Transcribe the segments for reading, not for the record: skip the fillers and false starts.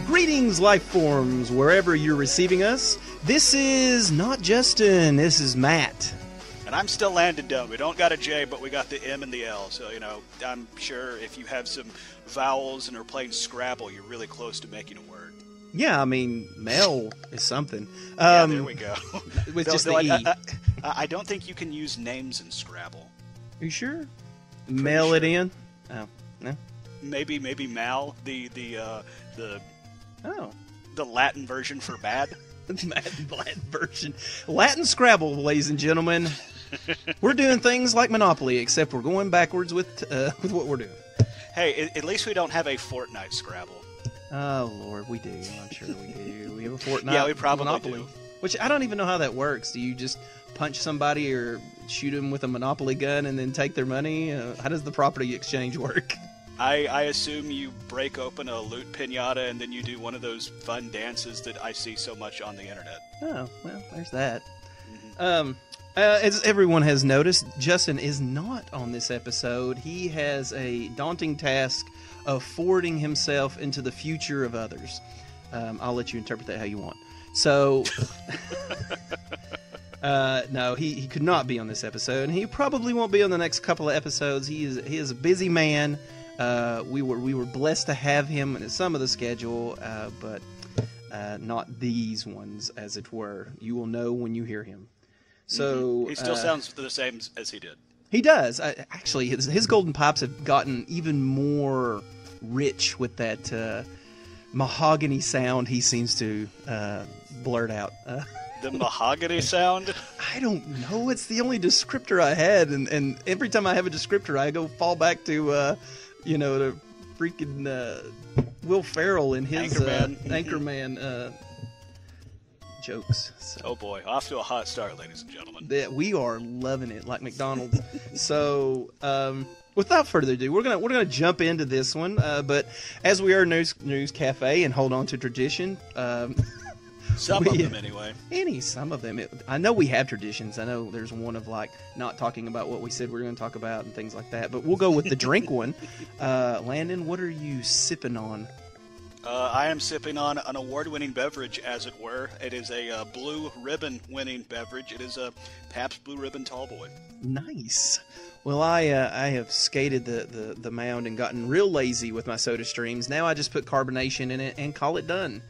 Greetings, life forms, wherever you're receiving us. This is not Justin, this is Matt. And I'm still Landon Dunn. We don't got a J, but we got the M and the L. So, I'm sure if you have some vowels and are playing Scrabble, you're really close to making a word. Yeah, I mean, Mel is something. Yeah, there we go. With just the E. I don't think you can use names in Scrabble. Are you sure? Mail it in? Oh, no? Maybe Mal, the Latin version for bad. Latin version. Latin Scrabble, ladies and gentlemen. We're doing things like Monopoly, except we're going backwards with what we're doing. Hey, at least we don't have a Fortnite Scrabble. Oh, Lord, we do. I'm sure we do. We have a Fortnite Yeah, we probably Monopoly. do. Which I don't even know how that works. Do you just punch somebody or shoot them with a Monopoly gun and then take their money? How does the property exchange work? I assume you break open a loot pinata and then you do one of those fun dances that I see so much on the internet. Oh, well, there's that. Mm-hmm. As everyone has noticed, Justin is not on this episode. He has a daunting task of forwarding himself into the future of others. I'll let you interpret that how you want. So, no, he could not be on this episode, and he probably won't be on the next couple of episodes. He is a busy man. We were blessed to have him in some of the schedule, but not these ones, as it were. You will know when you hear him. So he still sounds the same as he did. He does. Actually, his golden pipes have gotten even more rich with that mahogany sound he seems to blurt out. The mahogany sound? I don't know. It's the only descriptor I had, and every time I have a descriptor, I fall back to the freaking Will Ferrell in his Anchorman jokes. So. Oh boy, off to a hot start, ladies and gentlemen. We are loving it like McDonald's. So, without further ado, we're gonna jump into this one. But as we are News Cafe and hold on to tradition, some of them anyway. Some of them. I know we have traditions. I know there's one of like not talking about what we said we're going to talk about and things like that. But we'll go with the drink one. Landon, what are you sipping on? I am sipping on an award-winning beverage, as it were. It is a Blue Ribbon-winning beverage. It is a Pabst Blue Ribbon Tallboy. Nice. Well, I have skated the mound and gotten real lazy with my soda streams. Now I just put carbonation in it and call it done.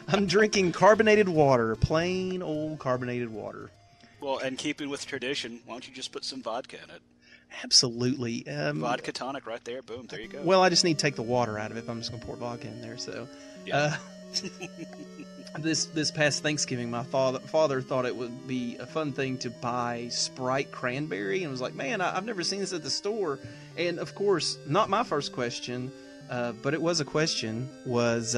I'm drinking carbonated water, plain old carbonated water. Well, and keeping with tradition, why don't you just put some vodka in it? Absolutely. Vodka tonic right there. Boom. There you go. Well, I just need to take the water out of it if I'm just going to pour vodka in there. So, yeah. This past Thanksgiving, my father thought it would be a fun thing to buy Sprite cranberry, and was like, man, I've never seen this at the store. And, of course, not my first question, but it was a question, was...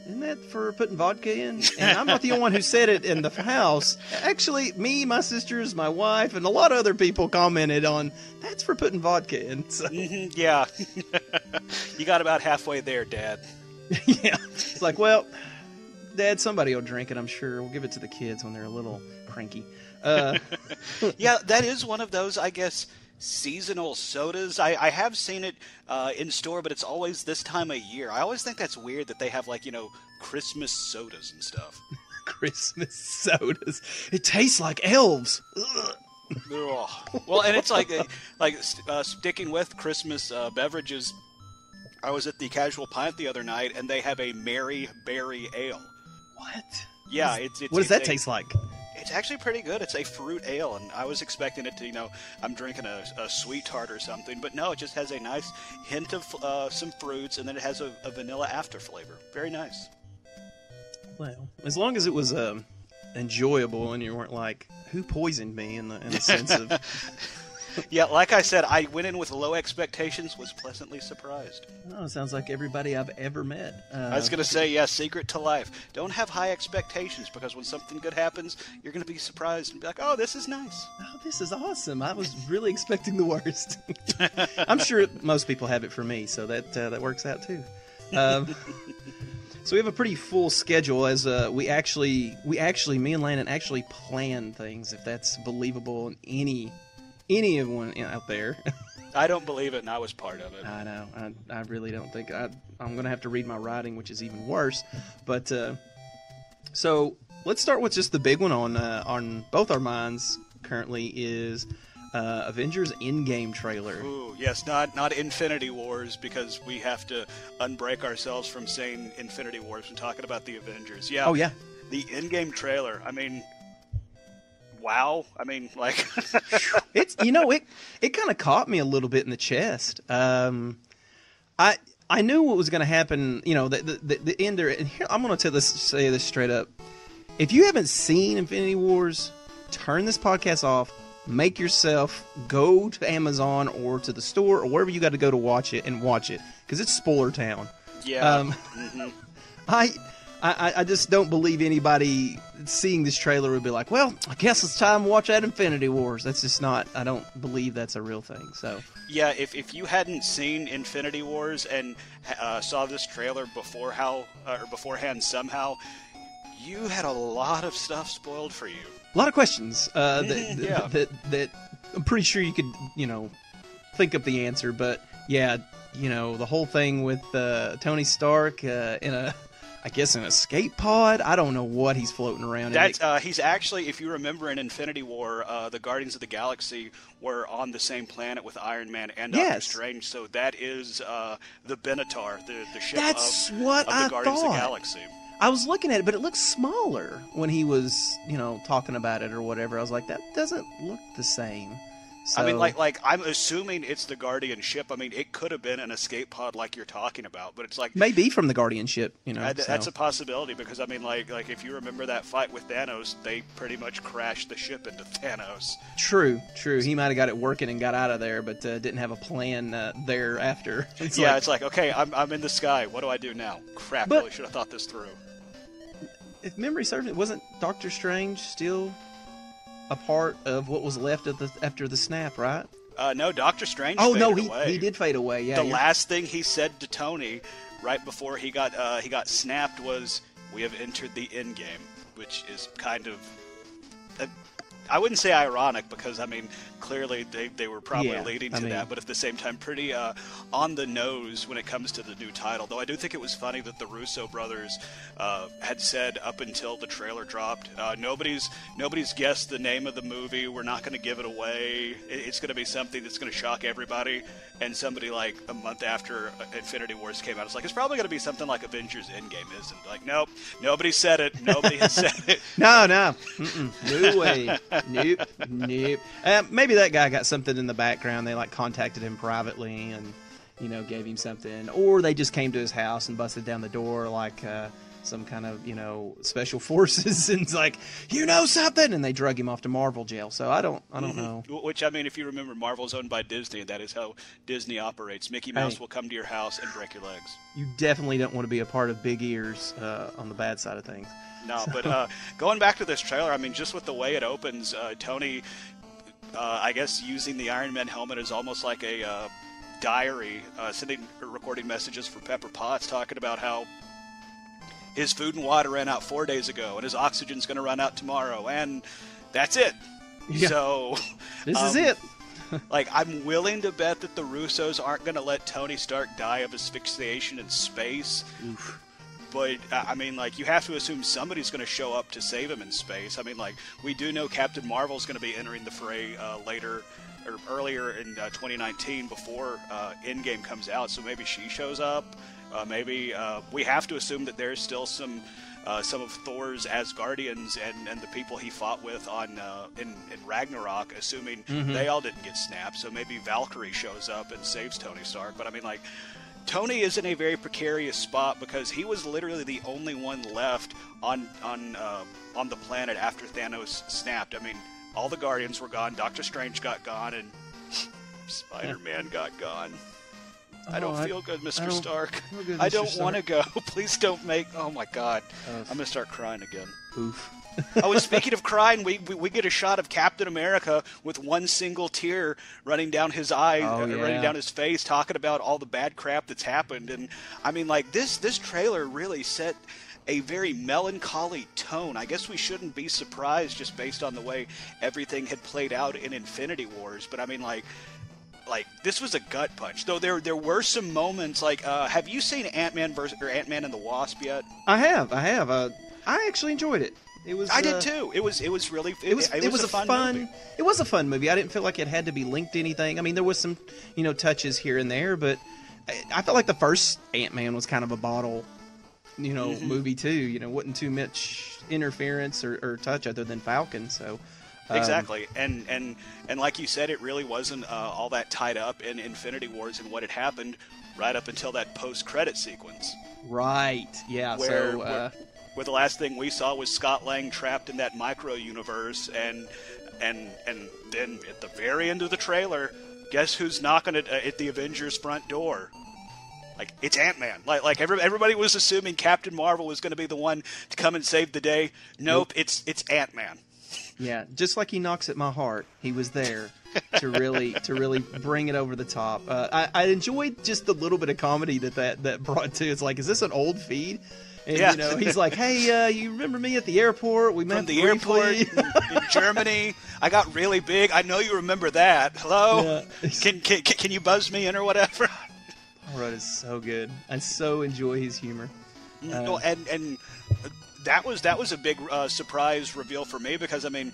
isn't that for putting vodka in? And I'm not the only one who said it in the house. Actually, me, my sisters, my wife, and a lot of other people commented on, that's for putting vodka in. So. Yeah. You got about halfway there, Dad. Yeah. It's like, well, Dad, somebody will drink it, I'm sure. We'll give it to the kids when they're a little cranky. Yeah, that is one of those, I guess, seasonal sodas. I have seen it in store, but it's always this time of year. I always think that's weird that they have Christmas sodas and stuff. Christmas sodas. It tastes like elves. Ugh. Well, and it's like sticking with Christmas beverages. I was at the Casual Pint the other night, and they have a Mary Berry Ale. What? Yeah, what does that taste like? It's actually pretty good. It's a fruit ale, and I was expecting it to, I'm drinking a sweet tart or something, but no, it just has a nice hint of some fruits, and then it has a vanilla after flavor. Very nice. Well, as long as it was enjoyable, and you weren't like, who poisoned me in the sense of... Yeah, like I said, I went in with low expectations, was pleasantly surprised. Oh, sounds like everybody I've ever met. I was going to say, yeah, secret to life. Don't have high expectations, because when something good happens, you're going to be surprised and be like, oh, this is nice. Oh, this is awesome. I was really expecting the worst. I'm sure most people have it for me, so that works out too. So we have a pretty full schedule, as we actually, me and Landon actually plan things, if that's believable in anyone out there. I don't believe it, and I was part of it. I know. I really don't think I'm going to have to read my writing, which is even worse. But so let's start with just the big one on both our minds currently is Avengers Endgame trailer. Ooh, yes, not Infinity Wars, because we have to unbreak ourselves from saying Infinity Wars when talking about the Avengers. Yeah. Oh yeah. The Endgame trailer. I mean, wow. I mean, like it's it kind of caught me a little bit in the chest. I knew what was going to happen. The end there. And here, I'm going to say this straight up. If you haven't seen Infinity Wars, turn this podcast off. Make yourself go to Amazon or to the store or wherever you got to go to watch it and watch it because it's spoiler town. Yeah. I just don't believe anybody seeing this trailer would be like, well, I guess it's time to watch that Infinity Wars. That's just not. I don't believe that's a real thing. So yeah, if you hadn't seen Infinity Wars and saw this trailer beforehand somehow, you had a lot of stuff spoiled for you. A lot of questions that I'm pretty sure you could, think up the answer. But yeah, the whole thing with Tony Stark in an escape pod. I don't know what he's floating around in. He's actually, if you remember in Infinity War, the Guardians of the Galaxy were on the same planet with Iron Man and Doctor Strange. So that is the Benatar, the ship of the Guardians of the Galaxy. I was looking at it, but it looked smaller when he was, talking about it or whatever. I was like, that doesn't look the same. So, I mean, like I'm assuming it's the Guardian ship. I mean, it could have been an escape pod like you're talking about, but it's like maybe from the Guardian ship. That's a possibility because I mean, like if you remember that fight with Thanos, they pretty much crashed the ship into Thanos. True. He might have got it working and got out of there, but didn't have a plan thereafter. It's like okay, I'm in the sky. What do I do now? Crap! Really should have thought this through. If memory serves, wasn't Doctor Strange still a part of what was left after the snap, right? No, Doctor Strange faded away. He did fade away, yeah. The last thing he said to Tony right before he got snapped was, "We have entered the end game," which is kind of I wouldn't say ironic because, I mean, clearly they were probably leading to that, but at the same time pretty on the nose when it comes to the new title. Though I do think it was funny that the Russo brothers had said up until the trailer dropped, nobody's guessed the name of the movie. We're not going to give it away. It's going to be something that's going to shock everybody. And somebody like a month after Infinity Wars came out, it's like, it's probably going to be something like Avengers Endgame, isn't it? Like, nope, nobody said it. Nobody has said it. No. No way. Nope. Maybe that guy got something in the background. They contacted him privately and gave him something, or they just came to his house and busted down the door some kind of special forces and it's like, something, and they drug him off to Marvel jail. So I don't know. Which, I mean, if you remember, Marvel's owned by Disney, and that is how Disney operates. Mickey Mouse will come to your house and break your legs. You definitely don't want to be a part of big ears on the bad side of things. No, but going back to this trailer, I mean, just with the way it opens, Tony, I guess using the Iron Man helmet is almost like a diary, recording messages for Pepper Potts, talking about how his food and water ran out 4 days ago, and his oxygen's going to run out tomorrow, and that's it. Yeah. So this is it. I'm willing to bet that the Russos aren't going to let Tony Stark die of asphyxiation in space. Oof. But, I mean, you have to assume somebody's going to show up to save him in space. I mean, we do know Captain Marvel's going to be entering the fray earlier in 2019 before Endgame comes out, so maybe she shows up. Maybe we have to assume that there's still some of Thor's Asgardians and the people he fought with in Ragnarok, assuming they all didn't get snapped. So maybe Valkyrie shows up and saves Tony Stark. But I mean, Tony is in a very precarious spot because he was literally the only one left on the planet after Thanos snapped. I mean, all the Guardians were gone. Doctor Strange got gone, and Spider-Man got gone. I don't feel good, Mr. Stark. I don't want to go. Please don't make... Oh, my God. I'm going to start crying again. Oof. And speaking of crying, we get a shot of Captain America with one single tear running down his eye, running down his face, talking about all the bad crap that's happened. And, I mean, this trailer really set a very melancholy tone. I guess we shouldn't be surprised just based on the way everything had played out in Infinity Wars. But, I mean, like this was a gut punch. Though there were some moments like, have you seen Ant-Man Ant-Man and the Wasp yet? I have. I actually enjoyed it. It was. I did too. It was really. It was a fun movie. It was a fun movie. I didn't feel like it had to be linked to anything. I mean, there was some, touches here and there, but I felt like the first Ant-Man was kind of a bottle, movie too. Wasn't too much interference or touch other than Falcon. So. Exactly, and like you said, it really wasn't all that tied up in Infinity Wars and what had happened right up until that post-credit sequence. Right. Yeah. Where the last thing we saw was Scott Lang trapped in that micro universe, and then at the very end of the trailer, guess who's knocking at the Avengers' front door? Like, it's Ant-Man. Like everybody was assuming Captain Marvel was going to be the one to come and save the day. Nope. It's Ant-Man. Yeah, just like he knocks at my heart, he was there to really bring it over the top. I enjoyed just the little bit of comedy that brought to. It's like, is this an old feed? And yeah. He's like, hey, you remember me at the airport? We met from the airport in Germany. I got really big. I know you remember that. Hello, yeah. Can you buzz me in or whatever? Paul Rudd is so good. I so enjoy his humor. And that was a big surprise reveal for me, because I mean,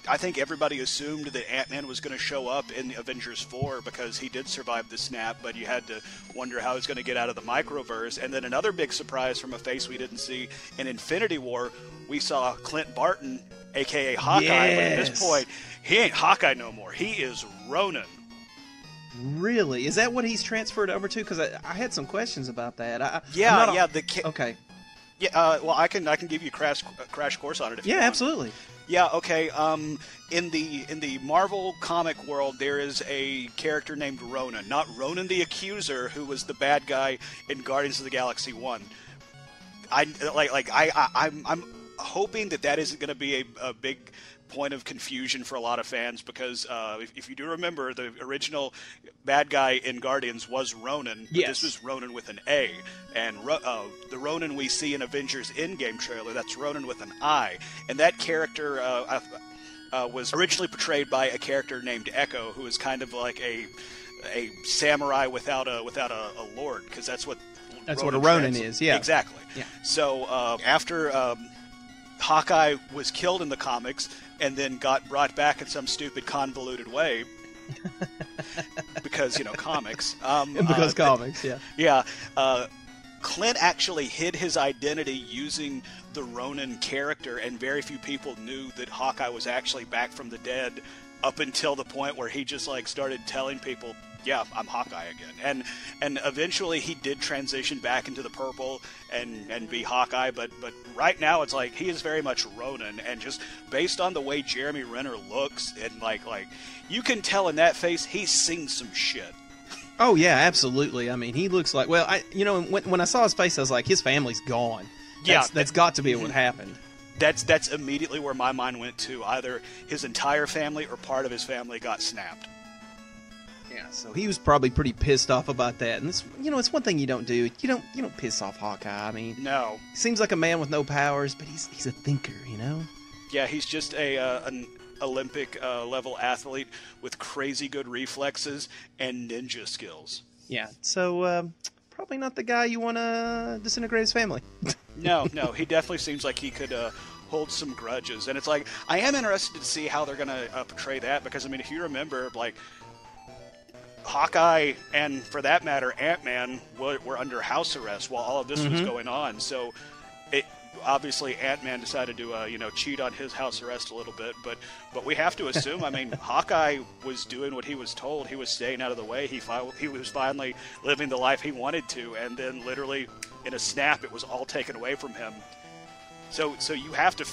I think everybody assumed that Ant-Man was going to show up in Avengers 4 because he did survive the snap, but you had to wonder how he's going to get out of the microverse. And then another big surprise from a face we didn't see in Infinity War, we saw Clint Barton, a.k.a. Hawkeye, yes. But at this point, he ain't Hawkeye no more. He is Ronan. Really? Is that what he's transferred over to? Because I had some questions about that. Okay. Yeah, well, I can give you a crash course on it if you want. Yeah, absolutely. Yeah, okay. In the Marvel comic world, there is a character named Ronan, not Ronan the Accuser, who was the bad guy in Guardians of the Galaxy 1. I'm hoping that isn't going to be a big point of confusion for a lot of fans, because if you do remember, the original bad guy in Guardians was Ronan, but yes. This was Ronan with an A, and the Ronan we see in Avengers Endgame trailer, that's Ronan with an I, and that character was originally portrayed by a character named Echo, who is kind of like a samurai without a lord, because that's what a Ronin is. Yeah, exactly. Yeah. So after Hawkeye was killed in the comics and then got brought back in some stupid convoluted way because comics. Comics, yeah. Yeah. Clint actually hid his identity using the Ronin character, and very few people knew that Hawkeye was actually back from the dead up until the point where he just started telling people, yeah, I'm Hawkeye again. And eventually he did transition back into the purple and be Hawkeye, but right now it's like he is very much Ronin, and just based on the way Jeremy Renner looks, and like you can tell in that face he's seen some shit. Oh yeah, absolutely. I mean, he looks like, well, when I saw his face, I was like, his family's gone. That's got to be what happened. That's immediately where my mind went to. Either his entire family or part of his family got snapped. Yeah, so he was probably pretty pissed off about that. And it's one thing you don't do. You don't piss off Hawkeye. I mean, no. He seems like a man with no powers, but he's a thinker, Yeah, he's just an Olympic level athlete with crazy good reflexes and ninja skills. Yeah, so probably not the guy you want to disintegrate his family. No, he definitely seems like he could hold some grudges. And it's like, I am interested to see how they're going to portray that, because, I mean, if you remember, Hawkeye and, for that matter, Ant-Man were under house arrest while all of this was going on. So, obviously, Ant-Man decided to, cheat on his house arrest a little bit. But we have to assume, I mean, Hawkeye was doing what he was told. He was staying out of the way. He was finally living the life he wanted to. And then, literally, in a snap, it was all taken away from him. So you have to,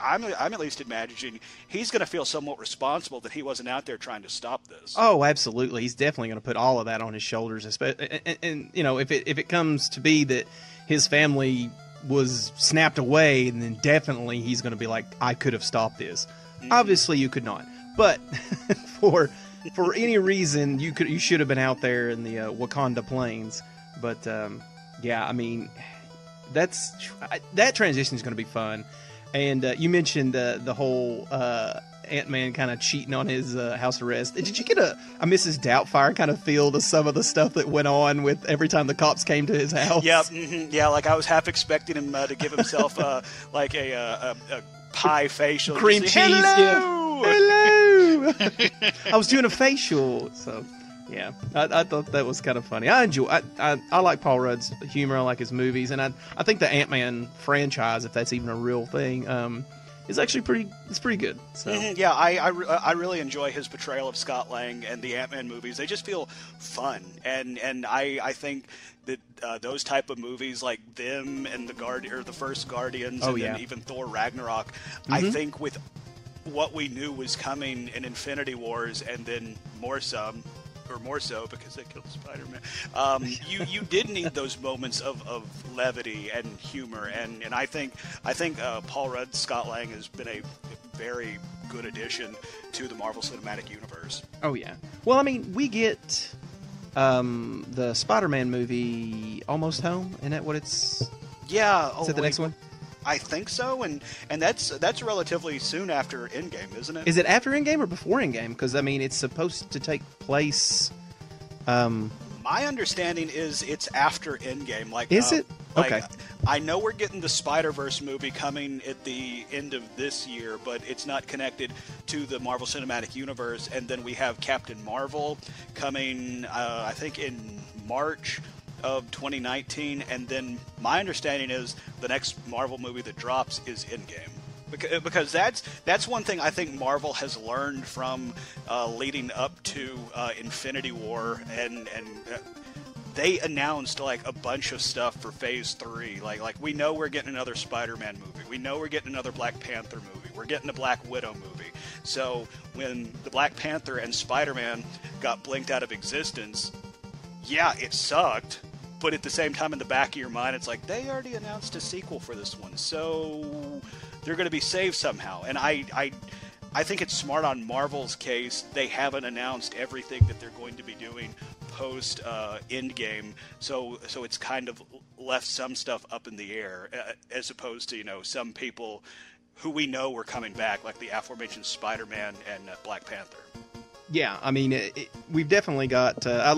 I'm at least imagining he's going to feel somewhat responsible that he wasn't out there trying to stop this. Oh, absolutely. He's definitely going to put all of that on his shoulders. And if it comes to be that his family was snapped away, and then definitely he's going to be like, I could have stopped this. Mm-hmm. Obviously, you could not. But for any reason, you should have been out there in the Wakanda plains. But yeah, I mean, that transition is going to be fun. And you mentioned the whole Ant-Man kind of cheating on his house arrest. Did you get a Mrs. Doubtfire kind of feel to some of the stuff that went on with every time the cops came to his house? Yeah, yeah. Like I was half expecting him to give himself like a pie facial. Cream cheese. Hello! Yeah. Hello! I was doing a facial. So, yeah. I thought that was kind of funny. I like Paul Rudd's humor. I like his movies. And I think the Ant-Man franchise, if that's even a real thing, is actually pretty good. So. Yeah, I really enjoy his portrayal of Scott Lang and the Ant-Man movies. They just feel fun. And I think that those type of movies like them and the first Guardians then even Thor Ragnarok, I think with what we knew was coming in Infinity Wars and then more so because they killed Spider-Man. You did need those moments of levity and humor, and I think Paul Rudd, Scott Lang has been a very good addition to the Marvel Cinematic Universe. Oh yeah. Well, I mean, we get the Spider-Man movie Almost Home. Isn't that what it's? Yeah. Is that the next one? I think so, and that's relatively soon after Endgame, isn't it? Is it after Endgame or before Endgame? Because I mean, it's supposed to take place. My understanding is it's after Endgame. Like, is it? Okay. I know we're getting the Spider-Verse movie coming at the end of this year, but it's not connected to the Marvel Cinematic Universe. And then we have Captain Marvel coming, I think, in March of 2019, and then my understanding is the next Marvel movie that drops is Endgame, because that's one thing I think Marvel has learned from leading up to Infinity War, and they announced like a bunch of stuff for Phase 3. Like we know we're getting another Spider-Man movie, we know we're getting another Black Panther movie, we're getting a Black Widow movie. So when the Black Panther and Spider-Man got blinked out of existence, yeah, it sucked, but at the same time, in the back of your mind, it's like, they already announced a sequel for this one, so they're going to be saved somehow. And I think it's smart on Marvel's case. They haven't announced everything that they're going to be doing post Endgame, so it's kind of left some stuff up in the air, as opposed to, some people who we know were coming back, like the aforementioned Spider-Man and Black Panther. Yeah, I mean, we've definitely got. I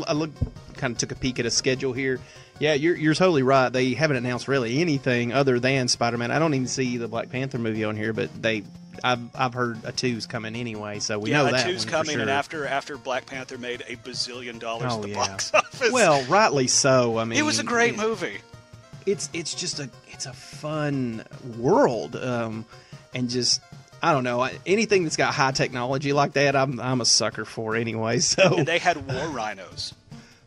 kind of took a peek at a schedule here. Yeah, you're totally right. They haven't announced really anything other than Spider-Man. I don't even see the Black Panther movie on here, but I've heard a 2's coming anyway, so we know that. Yeah, a 2's coming, sure. And after Black Panther made $1 billion at the box office. Well, rightly so. I mean, it was a great movie. It's just a fun world, and just. I don't know, anything that's got high technology like that, I'm a sucker for anyway. So and they had war rhinos.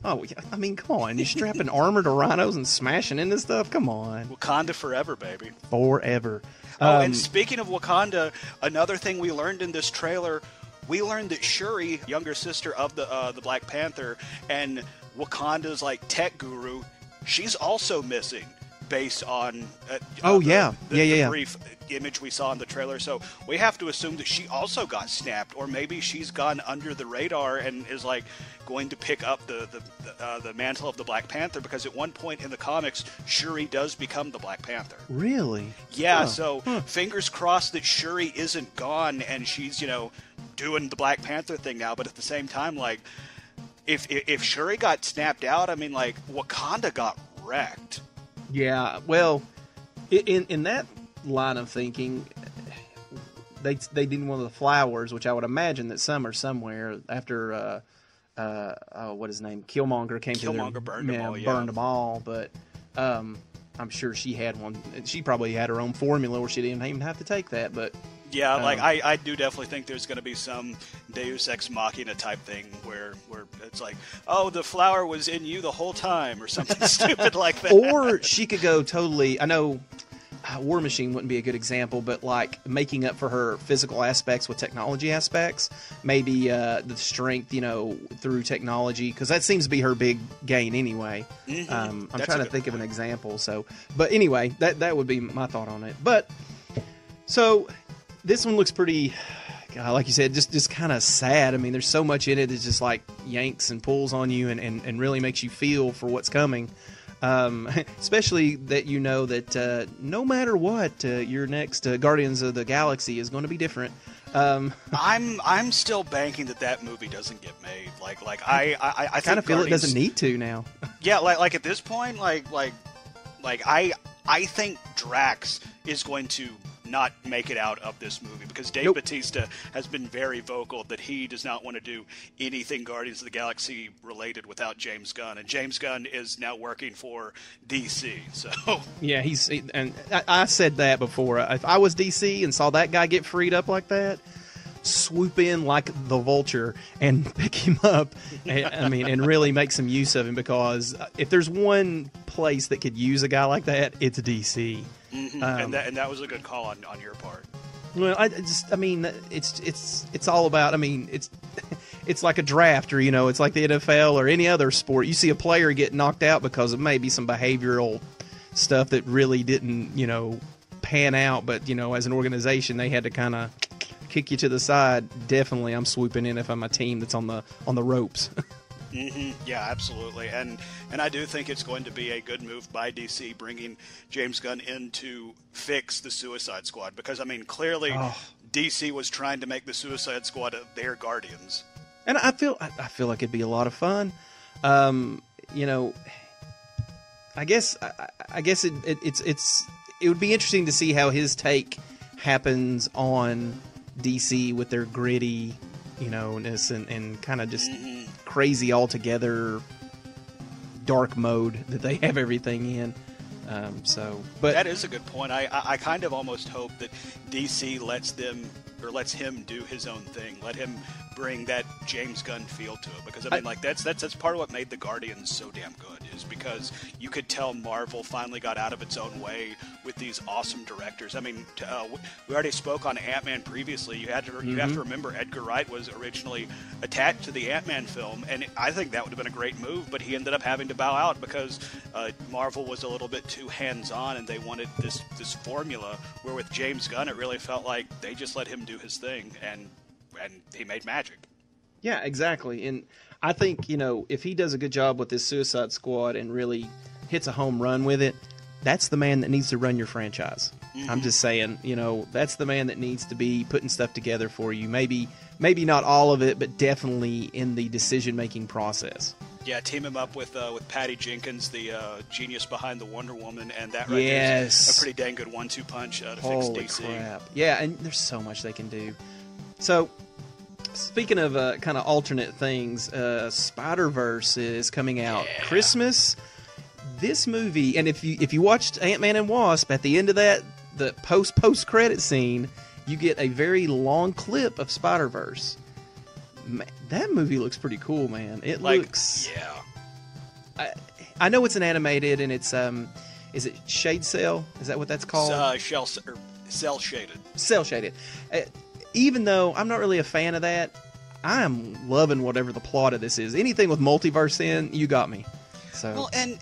Oh, yeah. I mean, come on. You're strapping armor to rhinos and smashing into stuff? Come on. Wakanda forever, baby. Forever. And speaking of Wakanda, another thing we learned in this trailer, we learned that Shuri, younger sister of the Black Panther, and Wakanda's like tech guru, she's also missing. Based on the brief image we saw in the trailer, so we have to assume that she also got snapped, or maybe she's gone under the radar and is like going to pick up the mantle of the Black Panther, because at one point in the comics, Shuri does become the Black Panther. Really? Yeah. Fingers crossed that Shuri isn't gone and she's doing the Black Panther thing now. But at the same time, like if Shuri got snapped out, I mean, like Wakanda got wrecked. Yeah, well, in that line of thinking, they did one of the flowers, which I would imagine that some are somewhere after what is his name, Killmonger came through there. Killmonger burned them all, but I'm sure she had one. She probably had her own formula where she didn't even have to take that, but. Yeah, like I do definitely think there's going to be some Deus Ex Machina type thing where it's like, oh, the flower was in you the whole time, or something stupid like that. Or she could go totally. I know War Machine wouldn't be a good example, but like making up for her physical aspects with technology aspects, maybe the strength, through technology, because that seems to be her big gain anyway. Mm-hmm. I'm trying to think of an example. So, but anyway, that would be my thought on it. But so. This one looks pretty, like you said, just kind of sad. I mean, there's so much in it that's just like yanks and pulls on you and really makes you feel for what's coming. Especially that that no matter what, your next Guardians of the Galaxy is going to be different. I'm still banking that movie doesn't get made. I kind of feel it doesn't need to now. Yeah, like at this point, I think Drax is going to not make it out of this movie because Dave Bautista has been very vocal that he does not want to do anything Guardians of the Galaxy related without James Gunn, and James Gunn is now working for DC. So yeah, and I said that before. If I was DC and saw that guy get freed up like that, swoop in like the Vulture and pick him up. And really make some use of him, because if there's one place that could use a guy like that, it's DC. Mm-hmm. And that was a good call on your part. Well, it's all about. It's like a draft, or it's like the NFL or any other sport. You see a player get knocked out because of maybe some behavioral stuff that really didn't, pan out. But as an organization, they had to kind of kick you to the side. Definitely, I'm swooping in if I'm a team that's on the ropes. Mm-hmm. Yeah, absolutely, and I do think it's going to be a good move by DC bringing James Gunn in to fix the Suicide Squad, because clearly DC was trying to make the Suicide Squad their Guardians, and I feel like it'd be a lot of fun. I guess it would be interesting to see how his take happens on DC with their gritty, and kind of just crazy altogether dark mode that they have everything in. But that is a good point. I kind of almost hope that DC lets him do his own thing. Let him bring that James Gunn feel to it, because that's part of what made the Guardians so damn good, is because you could tell Marvel finally got out of its own way with these awesome directors. We already spoke on Ant-Man previously. You have to remember Edgar Wright was originally attached to the Ant-Man film, and I think that would have been a great move, but he ended up having to bow out because Marvel was a little bit too hands-on, and they wanted this formula where with James Gunn it really felt like they just let him do his thing, and he made magic. Yeah, exactly. And I think, if he does a good job with this Suicide Squad and really hits a home run with it, that's the man that needs to run your franchise. Mm-hmm. I'm just saying, that's the man that needs to be putting stuff together for you. Maybe not all of it, but definitely in the decision-making process. Yeah, team him up with Patty Jenkins, the genius behind the Wonder Woman, and that yes. is a pretty dang good 1-2 punch to Holy fix DC. Crap. Yeah, and there's so much they can do. So, speaking of kind of alternate things, Spider-Verse is coming out Christmas. This movie, and if you watched Ant-Man and Wasp, at the end of that, the post-credit scene, you get a very long clip of Spider-Verse. Man, that movie looks pretty cool, man. It looks... Yeah. I know it's an animated, and it's... is it Shade Cell? Is that what that's called? Cell Shaded. Cell Shaded. Even though I'm not really a fan of that, I am loving whatever the plot of this is. Anything with multiverse in, you got me. So. Well, and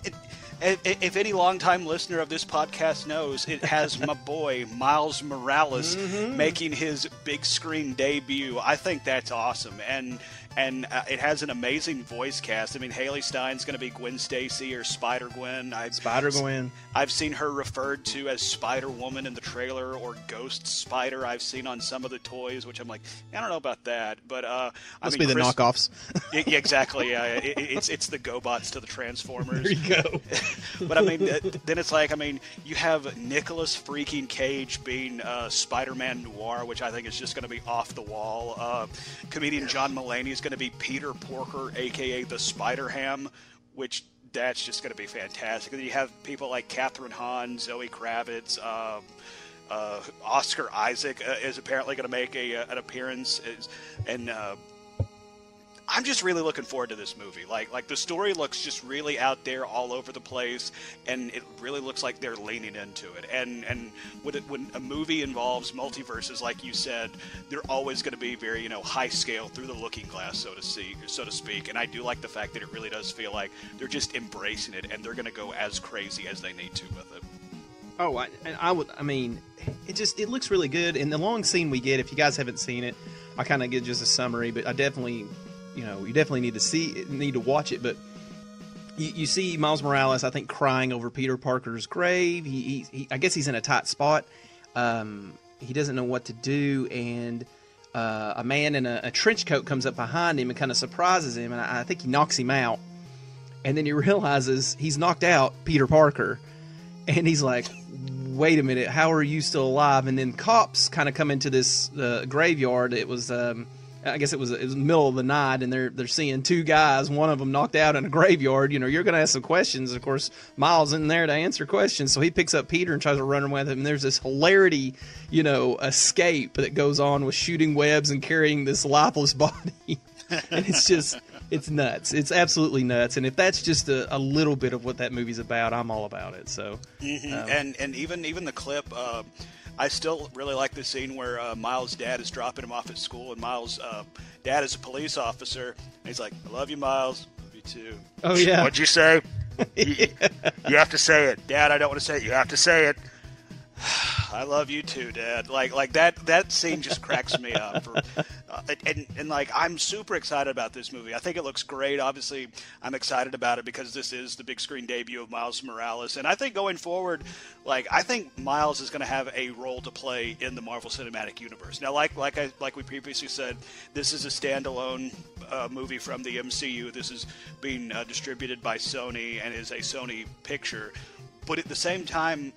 if any longtime listener of this podcast knows, it has my boy Miles Morales making his big screen debut. I think that's awesome, and it has an amazing voice cast. Haley Stein's going to be Gwen Stacy or Spider-Gwen. Spider-Gwen. I've seen her referred to as Spider-Woman in the trailer, or Ghost Spider I've seen on some of the toys, which I'm like, I don't know about that. But must be the knockoffs. Yeah, exactly. It's the GoBots to the Transformers. There you go. But then it's like, you have Nicolas freaking Cage being Spider-Man Noir, which I think is just going to be off the wall. Comedian John Mulaney is going to be Peter Porker, aka the Spider-Ham, which that's just going to be fantastic. And then you have people like Catherine Hahn, Zoe Kravitz, Oscar Isaac is apparently going to make an appearance, and I'm just really looking forward to this movie. Like the story looks just really out there, all over the place, and it really looks like they're leaning into it. And when a movie involves multiverses, like you said, they're always going to be very high scale, through the looking glass, so to speak. And I do like the fact that it really does feel like they're just embracing it, and they're going to go as crazy as they need to with it. Oh, it looks really good. And the long scene we get, if you guys haven't seen it, I kind of give just a summary, but I definitely. You definitely need to watch it, but you see Miles Morales, I think, crying over Peter Parker's grave. He I guess he's in a tight spot. He doesn't know what to do, and a man in a trench coat comes up behind him and kind of surprises him, and I think he knocks him out. And then he realizes he's knocked out Peter Parker, and he's like, wait a minute, how are you still alive? And then cops kind of come into this graveyard. It was, I guess it was the middle of the night, and they're seeing two guys, one of them knocked out in a graveyard. You're going to ask some questions. Of course, Miles in there to answer questions, so he picks up Peter and tries to run with him. And there's this hilarity, escape that goes on with shooting webs and carrying this lifeless body. And it's nuts. It's absolutely nuts. And if that's just a little bit of what that movie's about, I'm all about it. So, and even the clip, I still really like the scene where Miles' dad is dropping him off at school, and Miles' dad is a police officer, and he's like, "I love you, Miles. Love you too." Oh yeah. What'd you say? you have to say it, Dad. I don't want to say it. You have to say it. I love you too, Dad. Like that scene just cracks me up. And like, I'm super excited about this movie. I think it looks great. Obviously, I'm excited about it because this is the big screen debut of Miles Morales. And I think going forward, I think Miles is going to have a role to play in the Marvel Cinematic Universe. Now, like we previously said, this is a standalone movie from the MCU. This is being distributed by Sony and is a Sony picture. But at the same time,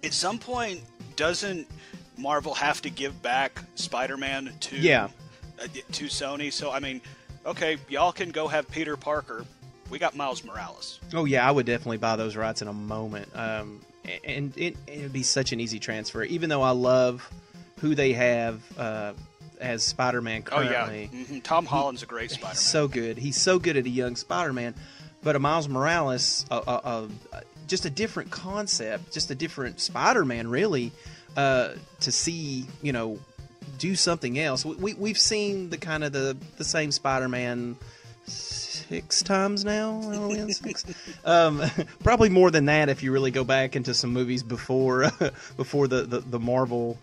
at some point, doesn't Marvel have to give back Spider-Man to Sony? So, I mean, okay, y'all can go have Peter Parker. We got Miles Morales. Oh, yeah, I would definitely buy those rights in a moment. And it would be such an easy transfer, even though I love who they have as Spider-Man currently. Oh, yeah. Tom Holland's a great Spider-Man. He's so good. He's so good at a young Spider-Man. But a Miles Morales, just a different concept, just a different Spider-Man, really, to see, do something else. We've seen the kind of the same Spider-Man 6 times now. Probably more than that if you really go back into some movies before the Marvel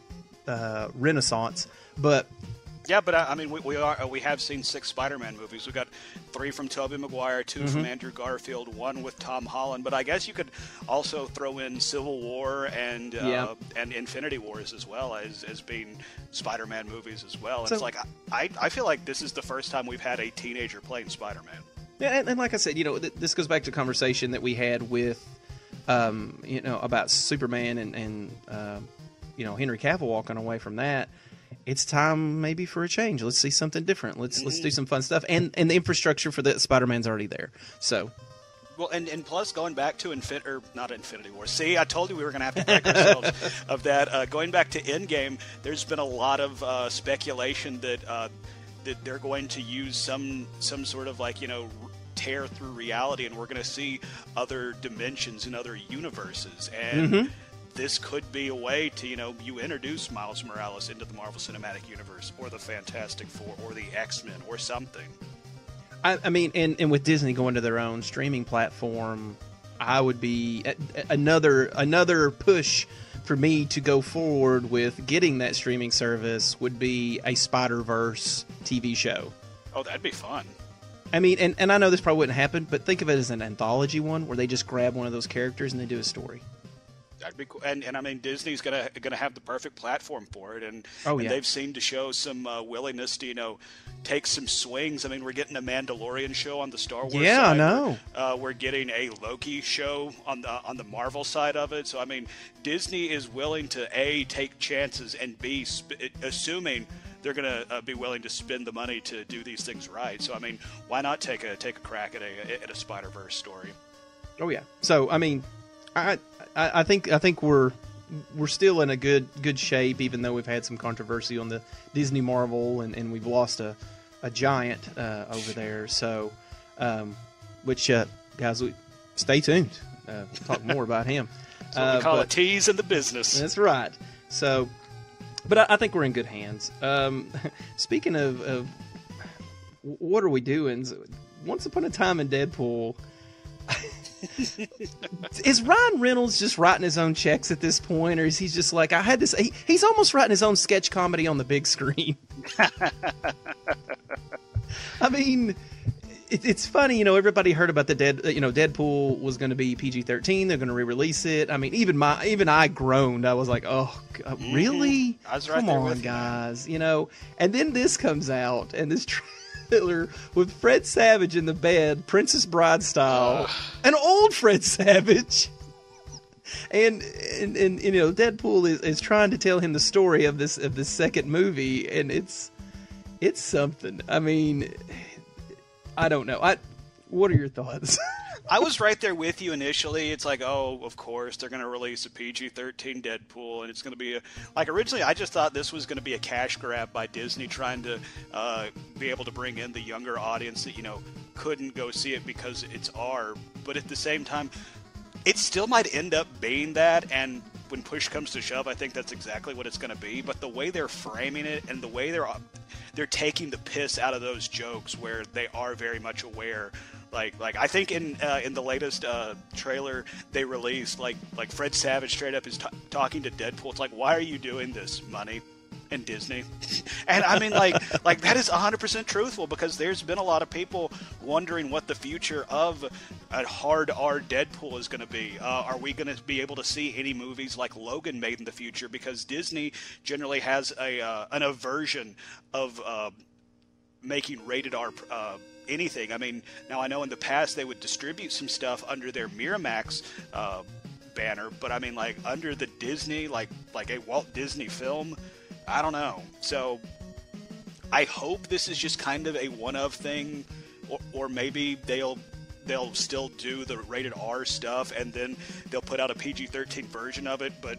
Renaissance. But yeah, but I mean, we have seen 6 Spider-Man movies. We got 3 from Tobey Maguire, 2 from Andrew Garfield, 1 with Tom Holland. But I guess you could also throw in Civil War and Infinity Wars as well as being Spider-Man movies as well. And so, it's like I feel like this is the first time we've had a teenager playing Spider-Man. Yeah, and like I said, this goes back to a conversation that we had with, about Superman and Henry Cavill walking away from that. It's time maybe for a change. Let's see something different. Let's do some fun stuff. And the infrastructure for the Spider-Man's already there. So, well, and plus going back to not Infinity War. See, I told you we were going to have to break ourselves of that. Going back to Endgame, there's been a lot of speculation that they're going to use some sort of tear through reality, and we're going to see other dimensions and other universes. And this could be a way to, you introduce Miles Morales into the Marvel Cinematic Universe, or the Fantastic Four, or the X-Men, or something. I mean, and with Disney going to their own streaming platform, I would be another push for me to go forward with getting that streaming service would be a Spider-Verse TV show. Oh, that'd be fun. I mean, and I know this probably wouldn't happen, but think of it as an anthology one where they just grab one of those characters and they do a story. That'd be cool. And I mean, Disney's gonna have the perfect platform for it, and they've seemed to show some willingness to take some swings. I mean, we're getting a Mandalorian show on the Star Wars side. I know. We're getting a Loki show on the Marvel side of it. So I mean, Disney is willing to take chances, and B, assuming they're going to be willing to spend the money to do these things right. So I mean, why not take a crack at a Spider-Verse story? Oh yeah. So I mean, I think we're still in a good shape, even though we've had some controversy on the Disney Marvel, and we've lost a giant over there. So, guys, stay tuned. We'll talk more about him. That's what we call a tease in the business. That's right. So, but I think we're in good hands. Speaking of what are we doing? Once upon a time in Deadpool. Is Ryan Reynolds just writing his own checks at this point, or is he just like, I had this? He's almost writing his own sketch comedy on the big screen. I mean, it's funny, everybody heard about Deadpool was going to be PG-13. They're going to re-release it. I mean, even I groaned. I was like, oh, God, really? I was right Come there on, with you, guys. And then this comes out, and this trailer with Fred Savage in the bed, Princess Bride style, an old Fred Savage. And Deadpool is trying to tell him the story of this second movie, and it's something. I mean, I don't know. What are your thoughts? I was right there with you initially. It's like, oh, of course, they're going to release a PG-13 Deadpool, and it's going to be originally I just thought this was going to be a cash grab by Disney trying to be able to bring in the younger audience that, couldn't go see it because it's R. But at the same time, it still might end up being that, and when push comes to shove, I think that's exactly what it's going to be. But the way they're framing it and the way they're taking the piss out of those jokes, where they are very much aware. Like I think in the latest trailer they released, like Fred Savage straight up is talking to Deadpool. It's like, why are you doing this, money? And Disney. And I mean, like that is 100% truthful, because there's been a lot of people wondering what the future of a hard R Deadpool is going to be. Are we going to be able to see any movies like Logan made in the future? Because Disney generally has an aversion of making rated R anything. I mean, now I know in the past they would distribute some stuff under their Miramax banner, but I mean, like under the Disney, like a Walt Disney film, I don't know. So I hope this is just kind of a one-of thing, or maybe they'll still do the rated R stuff and then they'll put out a PG-13 version of it. But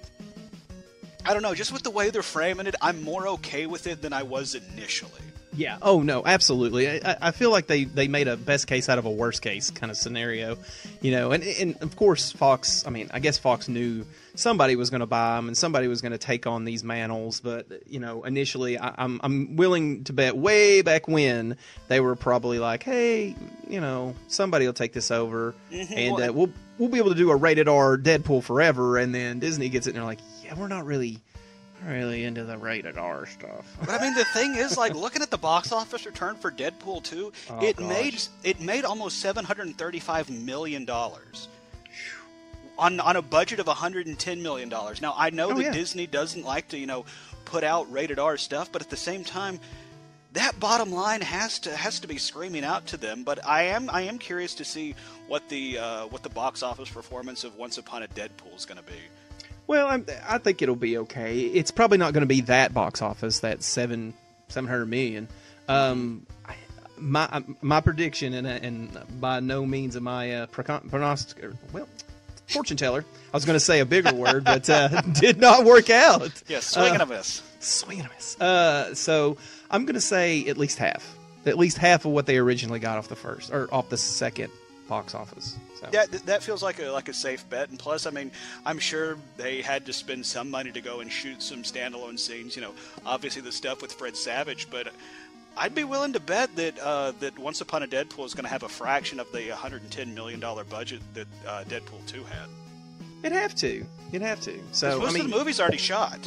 I don't know, just with the way they're framing it, I'm more okay with it than I was initially. Yeah. Oh, no, absolutely. I feel like they made a best case out of a worst case kind of scenario, and of course Fox, I mean, I guess Fox knew somebody was going to buy them and somebody was going to take on these mantles. But, initially I'm willing to bet way back when they were probably like, hey, somebody will take this over, and we'll be able to do a rated R Deadpool forever. And then Disney gets it and they're like, yeah, we're not really into the rated R stuff. But I mean, the thing is, like, looking at the box office return for Deadpool 2, it made almost $735 million on a budget of $110 million. Now, I know that Disney doesn't like to, put out rated R stuff, but at the same time, that bottom line has to be screaming out to them. But I am curious to see what the box office performance of Once Upon a Deadpool is going to be. Well, I think it'll be okay. It's probably not going to be that box office, that $700 million. My prediction, and by no means am I a fortune teller. I was going to say a bigger word, but did not work out. Yeah, swing and a miss. Swing and a miss. So I'm going to say at least half of what they originally got off the second box office. So. Yeah, that feels like a safe bet. And plus, I mean, I'm sure they had to spend some money to go and shoot some standalone scenes. Obviously the stuff with Fred Savage, but I'd be willing to bet that Once Upon a Deadpool is going to have a fraction of the $110 million budget that Deadpool 2 had. It'd have to. So most of the movie's already shot.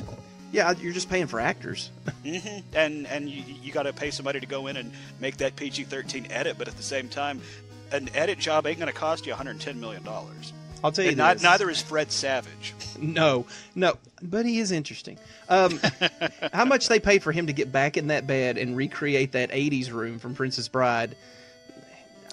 Yeah, you're just paying for actors. Mm-hmm. And you got to pay somebody to go in and make that PG-13 edit, but at the same time, an edit job ain't going to cost you $110 million. I'll tell you this. Neither is Fred Savage. No, but he is interesting. How much they paid for him to get back in that bed and recreate that 80s room from Princess Bride?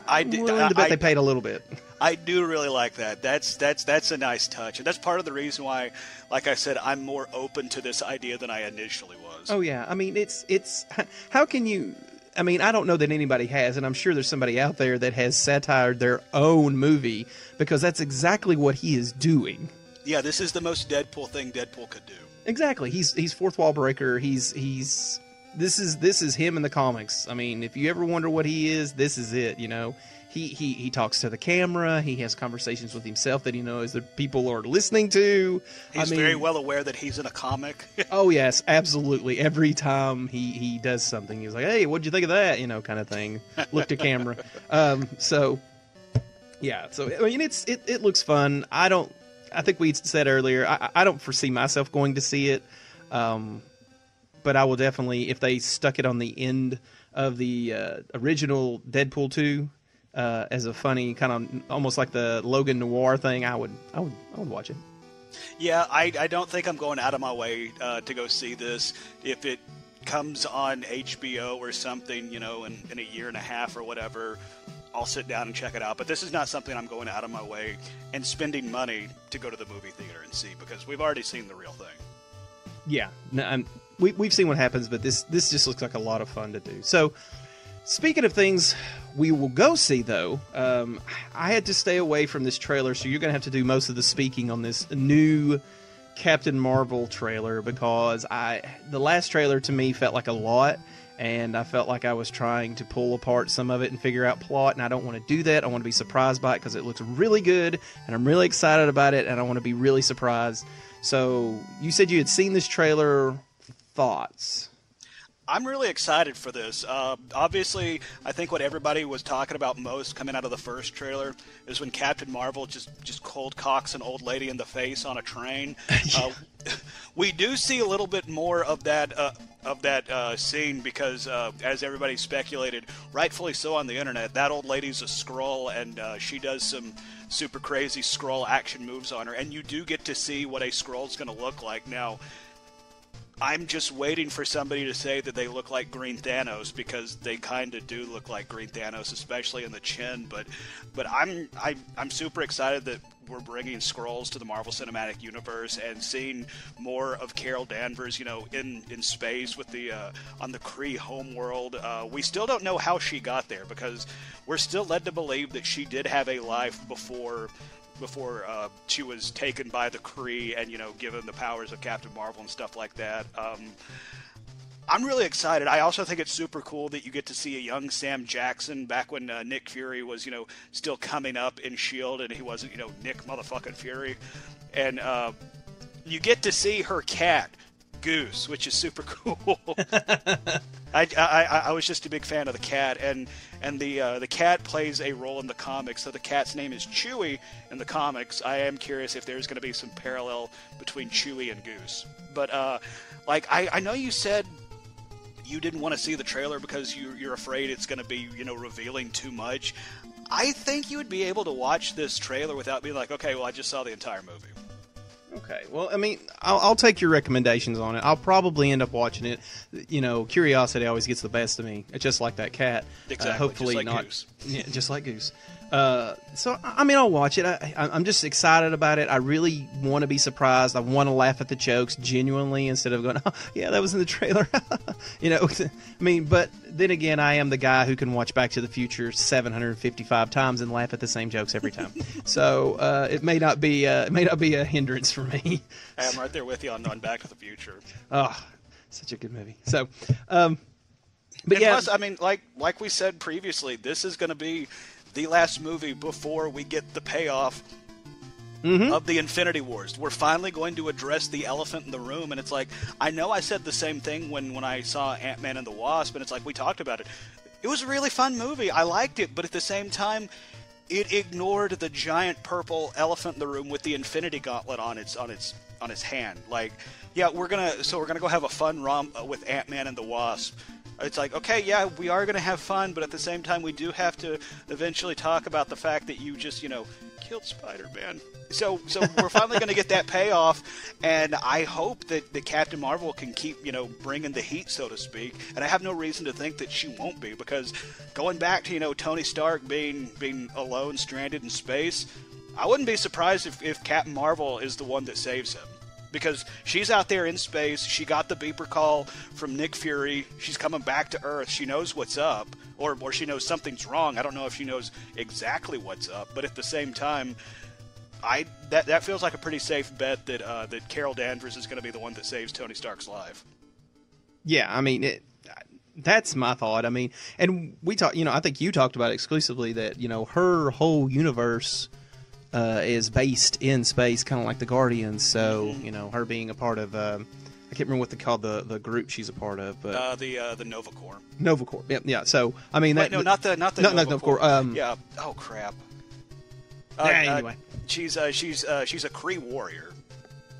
I'm willing to bet they paid a little bit. I do really like that. That's a nice touch, and that's part of the reason why, like I said, I'm more open to this idea than I initially was. Oh yeah, I mean it's how can you? I mean, I don't know that anybody has, and I'm sure there's somebody out there that has satired their own movie, because that's exactly what he is doing. Yeah, this is the most Deadpool thing Deadpool could do. Exactly. He's fourth wall breaker. This is him in the comics. I mean, if you ever wonder what he is, this is it, He talks to the camera. He has conversations with himself that he knows that people are listening to. He's very well aware that he's in a comic. Oh, yes, absolutely. Every time he does something, he's like, hey, what'd you think of that? Kind of thing. Look to camera. So, yeah. So, I mean, it looks fun. I think we said earlier, I don't foresee myself going to see it. But I will definitely, if they stuck it on the end of the original Deadpool 2, as a funny kind of almost like the Logan Noir thing, I would watch it. Yeah, I don't think I'm going out of my way to go see this. If it comes on HBO or something, in a year and a half or whatever, I'll sit down and check it out. But this is not something I'm going out of my way and spending money to go to the movie theater and see, because we've already seen the real thing. Yeah, no, we've seen what happens, but this just looks like a lot of fun to do. So, speaking of things we will go see, though, I had to stay away from this trailer, so you're going to have to do most of the speaking on this new Captain Marvel trailer, because the last trailer to me felt like a lot, and I felt like I was trying to pull apart some of it and figure out plot, and I don't want to do that. I want to be surprised by it because it looks really good, and I'm really excited about it, and I want to be really surprised. So, you said you had seen this trailer. Thoughts? I'm really excited for this. Obviously, I think what everybody was talking about most coming out of the first trailer is when Captain Marvel just cold cocks an old lady in the face on a train. We do see a little bit more of that scene because, as everybody speculated, rightfully so on the internet, that old lady's a Skrull, and she does some super crazy Skrull action moves on her, and you do get to see what a Skrull's going to look like. Now, I'm just waiting for somebody to say that they look like Green Thanos, because they kind of do look like Green Thanos, especially in the chin. But I'm super excited that we're bringing Skrulls to the Marvel Cinematic Universe and seeing more of Carol Danvers, in space with the on the Kree homeworld. We still don't know how she got there, because we're still led to believe that she did have a life before she was taken by the Kree and, given the powers of Captain Marvel and stuff like that. I'm really excited. I also think it's super cool that you get to see a young Sam Jackson back when Nick Fury was, still coming up in S.H.I.E.L.D. and he wasn't, Nick motherfucking Fury. And you get to see her cat, Goose, which is super cool. I was just a big fan of the cat, and the cat plays a role in the comics. So the cat's name is Chewie in the comics. I am curious if there's going to be some parallel between Chewie and Goose. But I know you said you didn't want to see the trailer because you're afraid it's going to be revealing too much. I think you would be able to watch this trailer without being like, okay, well, I just saw the entire movie. Okay, well, I mean, I'll take your recommendations on it. I'll probably end up watching it. Curiosity always gets the best of me. It's just like that cat. Exactly. Hopefully just like not. Goose. Yeah, just like Goose. So, I mean, I'll watch it. I'm just excited about it. I really want to be surprised. I want to laugh at the jokes genuinely instead of going, oh, yeah, that was in the trailer. I mean, but then again, I am the guy who can watch Back to the Future 755 times and laugh at the same jokes every time. So it may not be a hindrance for me. I'm right there with you on Back to the Future. Oh, such a good movie. So, but and yeah, plus, I mean, like we said previously, this is going to be the last movie before we get the payoff of the Infinity Wars. We're finally going to address the elephant in the room, and it's like, I know I said the same thing when I saw Ant-Man and the Wasp, and it's like, we talked about it. It was a really fun movie. I liked it, but at the same time, it ignored the giant purple elephant in the room with the Infinity Gauntlet on its hand. Like, yeah, we're gonna go have a fun romp with Ant-Man and the Wasp. It's like, okay, yeah, we are going to have fun, but at the same time, we do have to eventually talk about the fact that you just, killed Spider-Man. So we're finally going to get that payoff, and I hope that Captain Marvel can keep, bringing the heat, so to speak. And I have no reason to think that she won't be, because going back to, Tony Stark being alone, stranded in space, I wouldn't be surprised if Captain Marvel is the one that saves him. Because she's out there in space, she got the beeper call from Nick Fury, she's coming back to Earth, she knows what's up, or she knows something's wrong. I don't know if she knows exactly what's up, but at the same time, that feels like a pretty safe bet that Carol Danvers is going to be the one that saves Tony Stark's life. Yeah, I mean, that's my thought. I mean, and we talked, I think you talked about it exclusively that, her whole universe is based in space, kind of like the Guardians. So, her being a part of, I can't remember what they call the group she's a part of, but the Nova Corps. Nova Corps. Yeah. So, I mean, not the Nova Corps. Yeah. Oh crap. Anyway, she's a Kree warrior.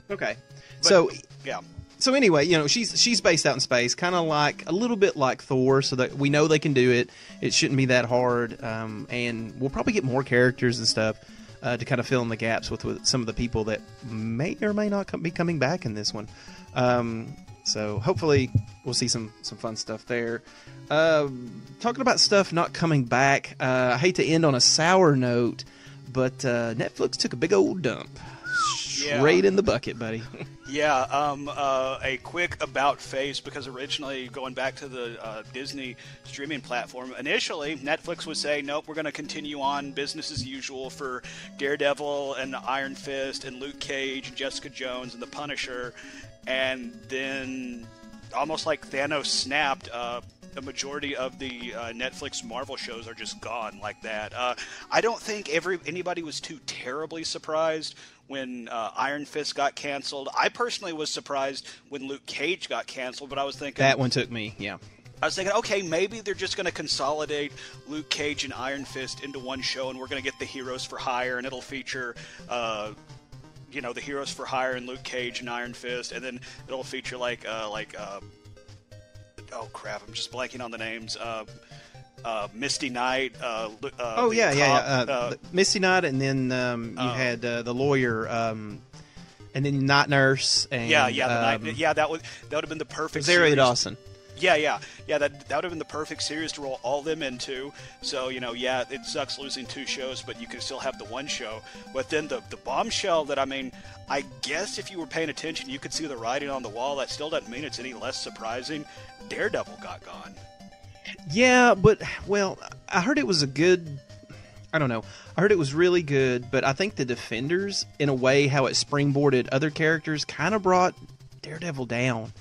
Okay. But, yeah. So anyway, she's based out in space, kind of like a little bit like Thor, so that we know they can do it. It shouldn't be that hard, and we'll probably get more characters and stuff to kind of fill in the gaps with some of the people that may or may not be coming back in this one. So hopefully we'll see some fun stuff there. Talking about stuff not coming back, I hate to end on a sour note, but Netflix took a big old dump. Straight in the bucket, buddy. Yeah, a quick about face, because originally, going back to the Disney streaming platform, initially Netflix was saying, nope, we're going to continue on business as usual for Daredevil and Iron Fist and Luke Cage and Jessica Jones and The Punisher, and then almost like Thanos snapped, the majority of the Netflix Marvel shows are just gone like that. I don't think anybody was too terribly surprised when Iron Fist got canceled. I personally was surprised when Luke Cage got canceled, but I was thinking... That one took me, yeah. I was thinking, okay, maybe they're just going to consolidate Luke Cage and Iron Fist into one show, and we're going to get the Heroes for Hire, and it'll feature... the Heroes for Hire and Luke Cage and Iron Fist, and then it'll feature oh crap, I'm just blanking on the names. Misty Knight. Misty Knight, and then you had the lawyer, and then Night Nurse. And, that would have been the perfect. Rosario Dawson. Yeah. That would have been the perfect series to roll all them into. So it sucks losing two shows, but you can still have the one show. But then the bombshell that I guess if you were paying attention, you could see the writing on the wall. That still doesn't mean it's any less surprising. Daredevil got gone. Yeah, but I heard it was a good. I don't know. I heard it was really good, but I think the Defenders, in a way, how it springboarded other characters, kind of brought Daredevil down.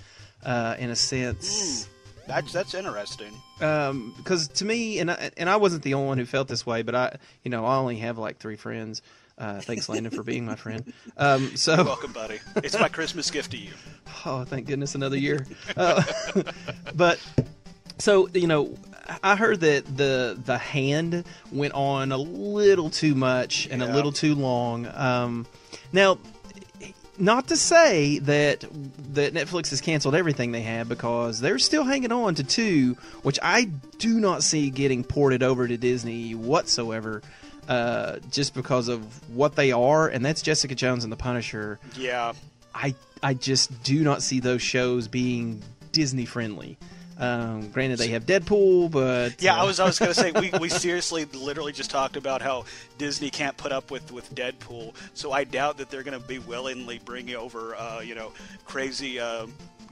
In a sense, that's interesting. Because to me, and I wasn't the only one who felt this way, but I only have like 3 friends. Thanks, Landon, for being my friend. So you're welcome, buddy. It's my Christmas gift to you. Oh, thank goodness, another year. But so I heard that the hand went on a little too much and a little too long. Now. Not to say that Netflix has canceled everything they had, because they're still hanging on to 2, which I do not see getting ported over to Disney whatsoever, just because of what they are, and that's Jessica Jones and The Punisher. Yeah. I just do not see those shows being Disney friendly. Granted, they have Deadpool, but... Yeah, I was going to say, we seriously literally just talked about how Disney can't put up with Deadpool, so I doubt that they're going to be willingly bringing over, crazy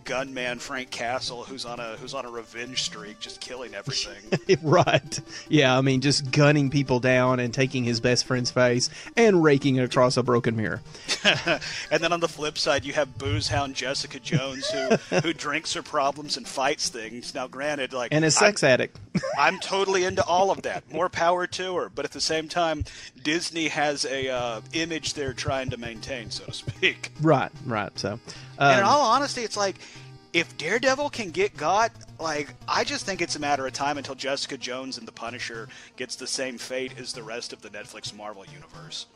gunman Frank Castle, who's on a revenge streak, just killing everything. Right. Yeah, I mean, just gunning people down and taking his best friend's face and raking it across a broken mirror. And then on the flip side, you have boozehound Jessica Jones, who drinks her problems and fights things. Now, granted, and a sex addict. I'm totally into all of that. More power to her. But at the same time, Disney has a image they're trying to maintain, so to speak. Right. So, and in all honesty, it's like, if Daredevil can get got, I just think it's a matter of time until Jessica Jones and The Punisher gets the same fate as the rest of the Netflix Marvel universe.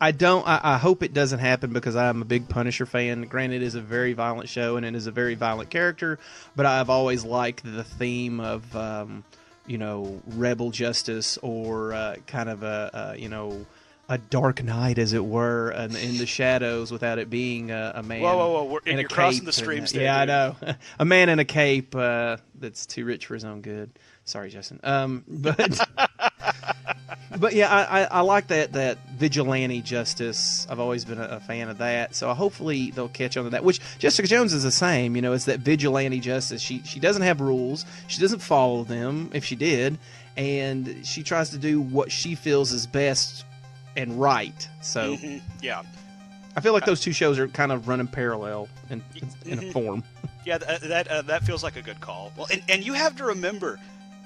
I hope it doesn't happen, because I'm a big Punisher fan. Granted, it is a very violent show and it is a very violent character, but I've always liked the theme of, rebel justice, or kind of a dark night, as it were, in the shadows, without it being a man. Whoa! You're crossing the streams there. Yeah, dude. I know. A man in a cape that's too rich for his own good. Sorry, Justin. But yeah, I like that vigilante justice. I've always been a fan of that. So hopefully they'll catch on to that. Which Jessica Jones is the same. It's that vigilante justice. She doesn't have rules. She doesn't follow them, if she did, and she tries to do what she feels is best and right. So yeah, I feel like those two shows are kind of running parallel in a form. Yeah, that feels like a good call. Well, and you have to remember,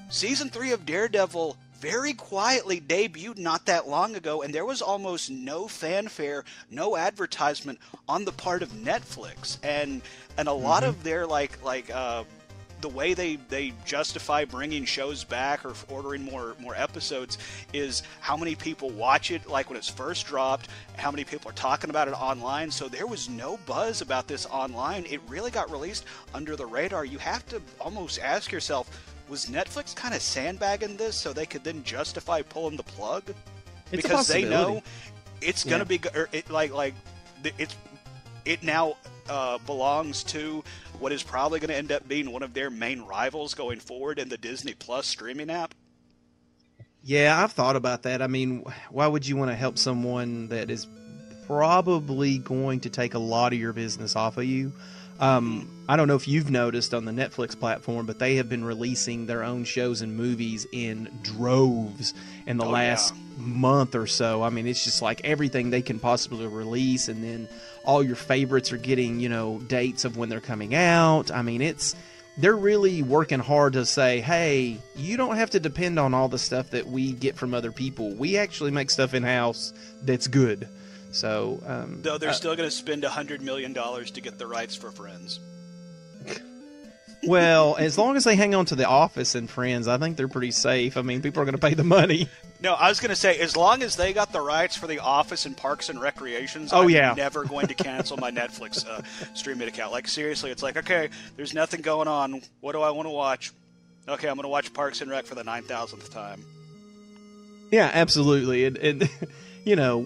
season 3 of Daredevil very quietly debuted not that long ago, and there was almost no fanfare, no advertisement on the part of Netflix, and a lot of their the way they justify bringing shows back or ordering more episodes is how many people watch it, like when it's first dropped, how many people are talking about it online. So there was no buzz about this online. It really got released under the radar. You have to almost ask yourself, was Netflix kind of sandbagging this so they could then justify pulling the plug? It's because a they know possibility. it's going to be it now belongs to what is probably going to end up being one of their main rivals going forward in the Disney Plus streaming app. Yeah, I've thought about that. I mean, why would you want to help someone that is probably going to take a lot of your business off of you? I don't know if you've noticed on the Netflix platform, but they have been releasing their own shows and movies in droves in the last month or so. I mean, it's just like everything they can possibly release, and then all your favorites are getting, dates of when they're coming out. I mean, they're really working hard to say, hey, you don't have to depend on all the stuff that we get from other people. We actually make stuff in-house that's good. So, though they're still going to spend $100 million to get the rights for Friends. Well, as long as they hang on to The Office and Friends, I think they're pretty safe. I mean, people are going to pay the money. No, I was going to say, as long as they got the rights for The Office and Parks and Recreations, I'm never going to cancel my Netflix streaming account. Like, seriously, it's like, okay, there's nothing going on. What do I want to watch? Okay, I'm going to watch Parks and Rec for the 9,000th time. Yeah, absolutely. And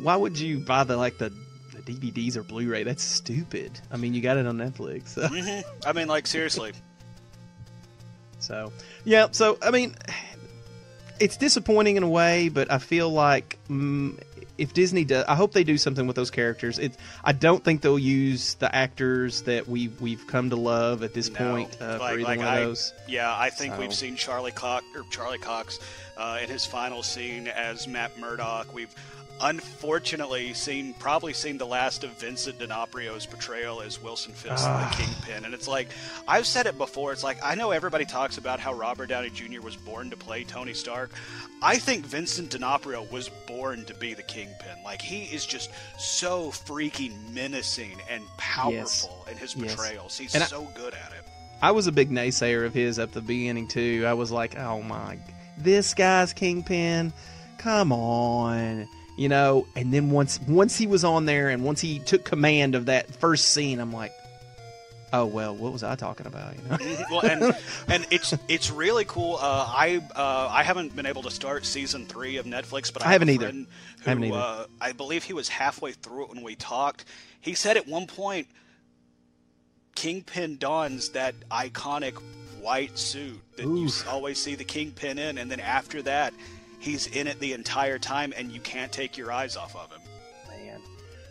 why would you buy the DVDs or Blu-ray? That's stupid. I mean, you got it on Netflix. So. Mm-hmm. I mean, like, seriously. So, yeah. So, I mean, it's disappointing in a way, but I feel like if Disney does, I hope they do something with those characters. I don't think they'll use the actors that we've come to love at this point for either one of those. Yeah, I think we've seen Charlie Cox in his final scene as Matt Murdock. We've unfortunately probably seen the last of Vincent D'Onofrio's portrayal as Wilson Fisk, the Kingpin. And it's like, I've said it before, it's like, I know everybody talks about how Robert Downey Jr. was born to play Tony Stark. I think Vincent D'Onofrio was born to be the Kingpin. Like, he is just so freaking menacing and powerful in his portrayals. He's so good at it. I was a big naysayer of his at the beginning, too. I was like, oh my, this guy's Kingpin? Come on. And then once he was on there and once he took command of that first scene, I'm like, oh well, what was I talking about? Well, and it's really cool. I haven't been able to start season 3 of Netflix, but I haven't have a either. friend who I believe he was halfway through it when we talked. He said at one point, Kingpin dons that iconic white suit that you always see the Kingpin in, and then after that, he's in it the entire time, and you can't take your eyes off of him. Man,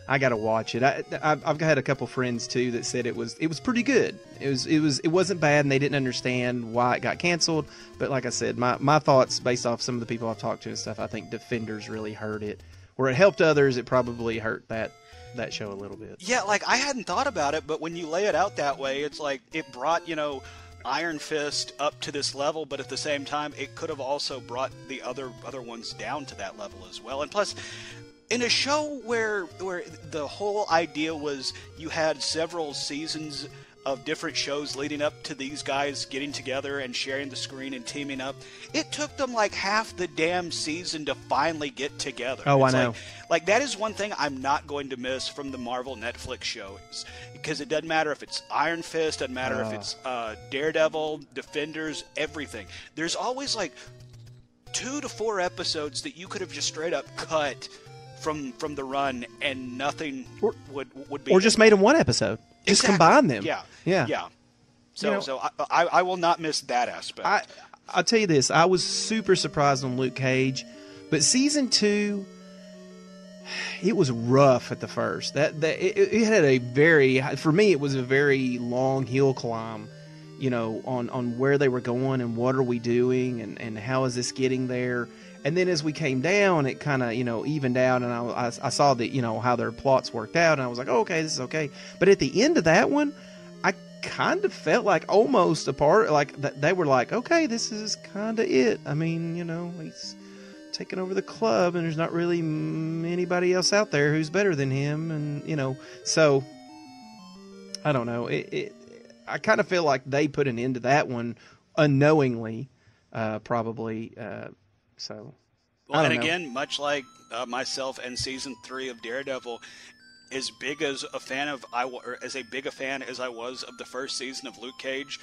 I gotta watch it. I've had a couple friends too that said it was pretty good. It wasn't bad, and they didn't understand why it got canceled. But like I said, my thoughts based off some of the people I've talked to and stuff, I think Defenders really hurt it. Where it helped others, it probably hurt that show a little bit. Yeah, like I hadn't thought about it, but when you lay it out that way, it's like it brought Iron Fist up to this level, but at the same time, it could have also brought the other ones down to that level as well. And plus, in a show where the whole idea was you had several seasons of different shows leading up to these guys getting together and sharing the screen and teaming up, it took them like half the damn season to finally get together. Oh, I know. Like that is one thing I'm not going to miss from the Marvel Netflix shows, because it doesn't matter if it's Iron Fist, doesn't matter if it's Daredevil, Defenders, everything. There's always like 2 to 4 episodes that you could have just straight up cut from the run, and nothing would be. Or just made them one episode. Just combine them. Yeah. So I will not miss that aspect. I'll tell you this. I was super surprised on Luke Cage, but season 2, it was rough at the first. It had for me, it was a very long hill climb, on where they were going and what are we doing and how is this getting there. And then as we came down, it kind of, evened out, and I saw that, how their plots worked out, and I was like, oh, okay, this is okay. But at the end of that one, I kind of felt like almost a part, like they were like, okay, this is kind of it. I mean, he's taking over the club, and there's not really anybody else out there who's better than him, and, so I don't know. I kind of feel like they put an end to that one unknowingly, probably. So. Well, and know. again, much like myself and season 3 of Daredevil, as big as a fan of as big a fan as I was of the first season of Luke Cage,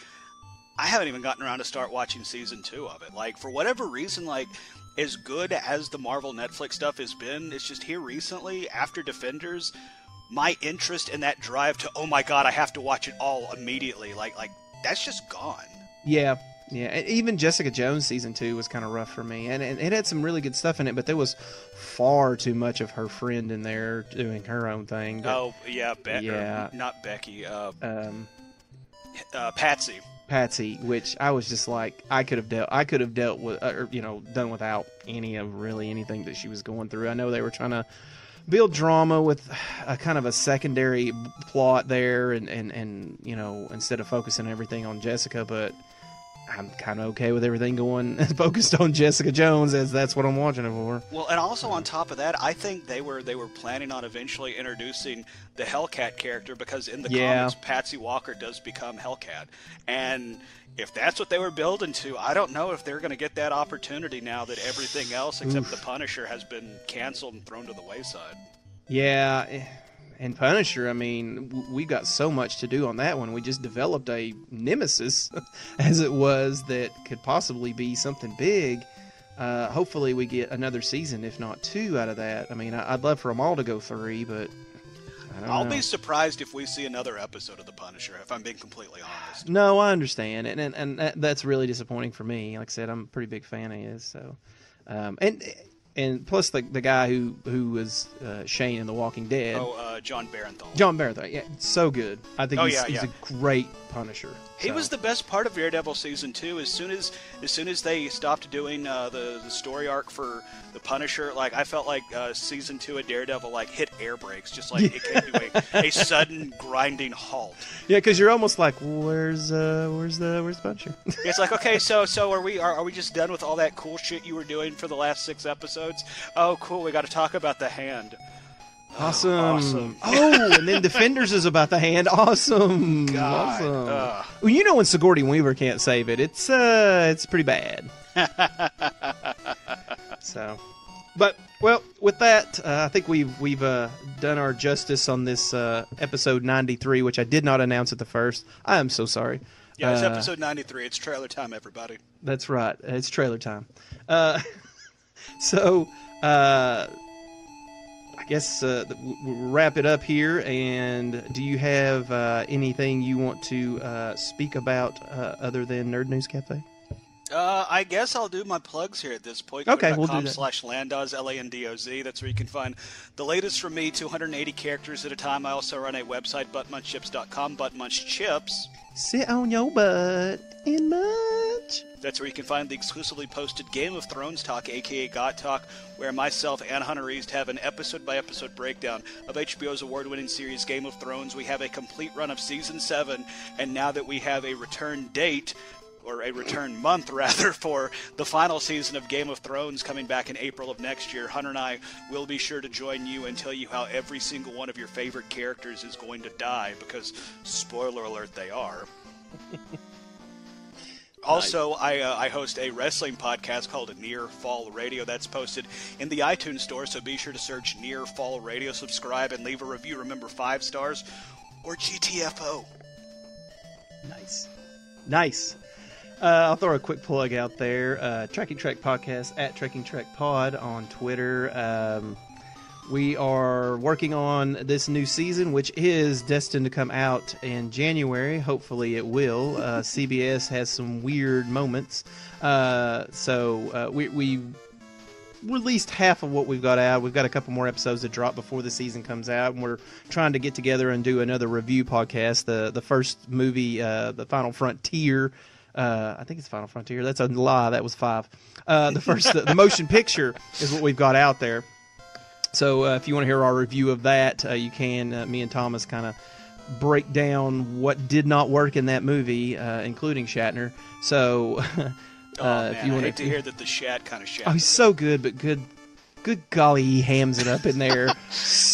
I haven't even gotten around to start watching season 2 of it. Like, for whatever reason, like, as good as the Marvel Netflix stuff has been, it's just here recently, after Defenders, my interest in that drive to, oh my god, I have to watch it all immediately, like that's just gone. Yeah. Yeah, and even Jessica Jones season 2 was kind of rough for me, and it had some really good stuff in it, but there was far too much of her friend in there doing her own thing. But, not Becky. Patsy. Which I was just like, I could have dealt with, or done without any of really anything that she was going through. I know they were trying to build drama with a kind of a secondary plot there, and instead of focusing everything on Jessica, but I'm kind of okay with everything going focused on Jessica Jones, as that's what I'm watching it for. Well, and also on top of that, I think they were planning on eventually introducing the Hellcat character, because in the comics, Patsy Walker does become Hellcat. And if that's what they were building to, I don't know if they're going to get that opportunity now that everything else except the Punisher has been canceled and thrown to the wayside. Yeah. And Punisher, I mean, we got so much to do on that one. We just developed a nemesis, as it was, that could possibly be something big. Hopefully we get another season, if not 2, out of that. I mean, I'd love for them all to go 3, but I'll be surprised if we see another episode of The Punisher, if I'm being completely honest. No, I understand, and that's really disappointing for me. Like I said, I'm a pretty big fan of his, so... And plus the guy who was Shane in The Walking Dead. John Barenthal. John Barenthal, yeah, so good. I think he's a great Punisher. He was the best part of Daredevil season 2. As soon as they stopped doing the story arc for the Punisher, like, I felt like season 2 of Daredevil like hit air brakes, just like it came to a sudden grinding halt. Yeah, because you're almost like, where's the Punisher? It's like, okay, so are we just done with all that cool shit you were doing for the last 6 episodes? Oh, cool, we got to talk about the Hand. Awesome. Oh, and then Defenders is about the Hand. Awesome. God. Awesome. Well, when Sigourney Weaver can't save it, it's pretty bad. So, but well, with that, I think we've done our justice on this episode 93, which I did not announce at the first. I am so sorry. Yeah, it's episode 93. It's trailer time, everybody. That's right. It's trailer time. So, I guess we'll wrap it up here. And do you have anything you want to speak about other than Nerd News Cafe? I guess I'll do my plugs here at this point. Okay, we'll do that. /Landoz, Landoz. That's where you can find the latest from me, 280 characters at a time. I also run a website, buttmunchchips.com, buttmunchchips. Sit on your butt and munch. That's where you can find the exclusively posted Game of Thrones Talk, a.k.a. God Talk, where myself and Hunter East have an episode-by-episode breakdown of HBO's award-winning series Game of Thrones. We have a complete run of Season 7, and now that we have a return date, or a return month, rather, for the final season of Game of Thrones coming back in April of next year, Hunter and I will be sure to join you and tell you how every single one of your favorite characters is going to die, because, spoiler alert, they are. Also, I host a wrestling podcast called Near Fall Radio. That's posted in the iTunes store, so be sure to search Near Fall Radio, subscribe, and leave a review. Remember, 5 stars or GTFO. Nice. I'll throw a quick plug out there. Trekking Trek Podcast at Trekking Trek Pod on Twitter. We are working on this new season, which is destined to come out in January. Hopefully it will. CBS has some weird moments. So we released half of what we've got out. We've got a couple more episodes to drop before the season comes out, and we're trying to get together and do another review podcast. The first movie, The Final Frontier. I think it's Final Frontier. That's a lie. That was 5. The motion picture is what we've got out there. So if you want to hear our review of that, you can. Me and Thomas kind of break down what did not work in that movie, including Shatner. So man, if you want to hear that the Shat kind of Shat. Oh, he's so good, but good Good golly, he hams it up in there.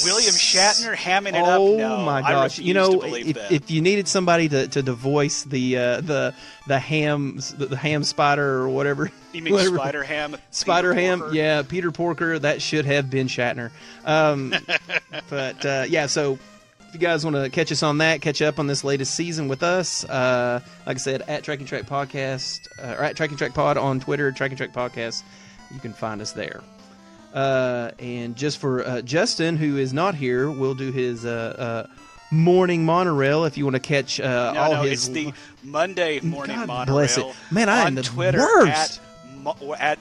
William Shatner hamming it up? Oh No, my I gosh! refuse to believe that. If you needed somebody to voice the ham spider or whatever, You mean whatever. Spider Ham? Spider Peter Ham, Porker? yeah, Peter Porker. That should have been Shatner. But yeah, so if you guys want to catch us on that, catch up on this latest season with us, like I said, at Track and Track Podcast, or at Track and Track Pod on Twitter, Track and Track Podcast, you can find us there. And just for Justin, who is not here, we'll do his morning monorail. If you want to catch all his, it's the Monday morning God monorail. bless it. Man, I am on the Twitter worst. at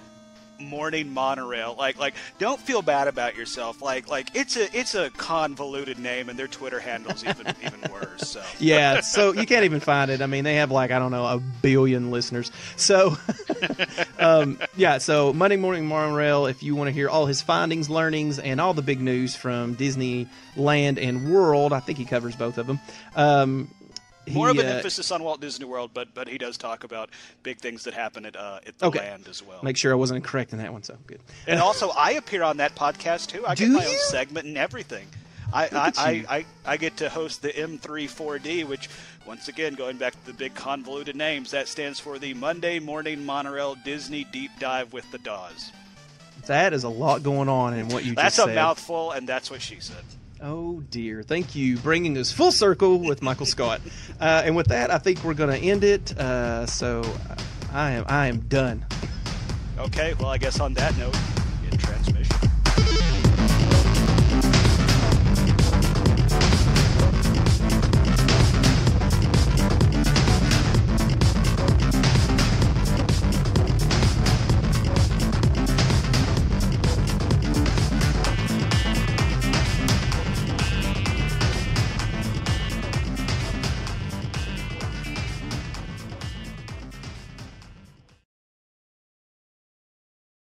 morning monorail. Like, don't feel bad about yourself. Like, it's a convoluted name, and their Twitter handle's even worse. So Yeah, so you can't even find it. I mean, they have like, I don't know, 1 billion listeners. So, yeah, so Monday Morning Monorail, if you want to hear all his findings, learnings, and all the big news from Disneyland and World, I think he covers both of them. more of an emphasis on Walt Disney World, but he does talk about big things that happen at the land as well. Make sure I wasn't correct in that one, so good. And also, I appear on that podcast too. I get my own segment and everything. I get to host the M34D, which, once again, going back to the big convoluted names, that stands for the Monday Morning Monorail Disney Deep Dive with the Dawes. That is a lot going on in what you That's just said. That's a mouthful, and that's what she said. Oh, dear. Thank you. Bringing us full circle with Michael Scott. And with that, I think we're going to end it. So I am done. Okay, well, I guess on that note...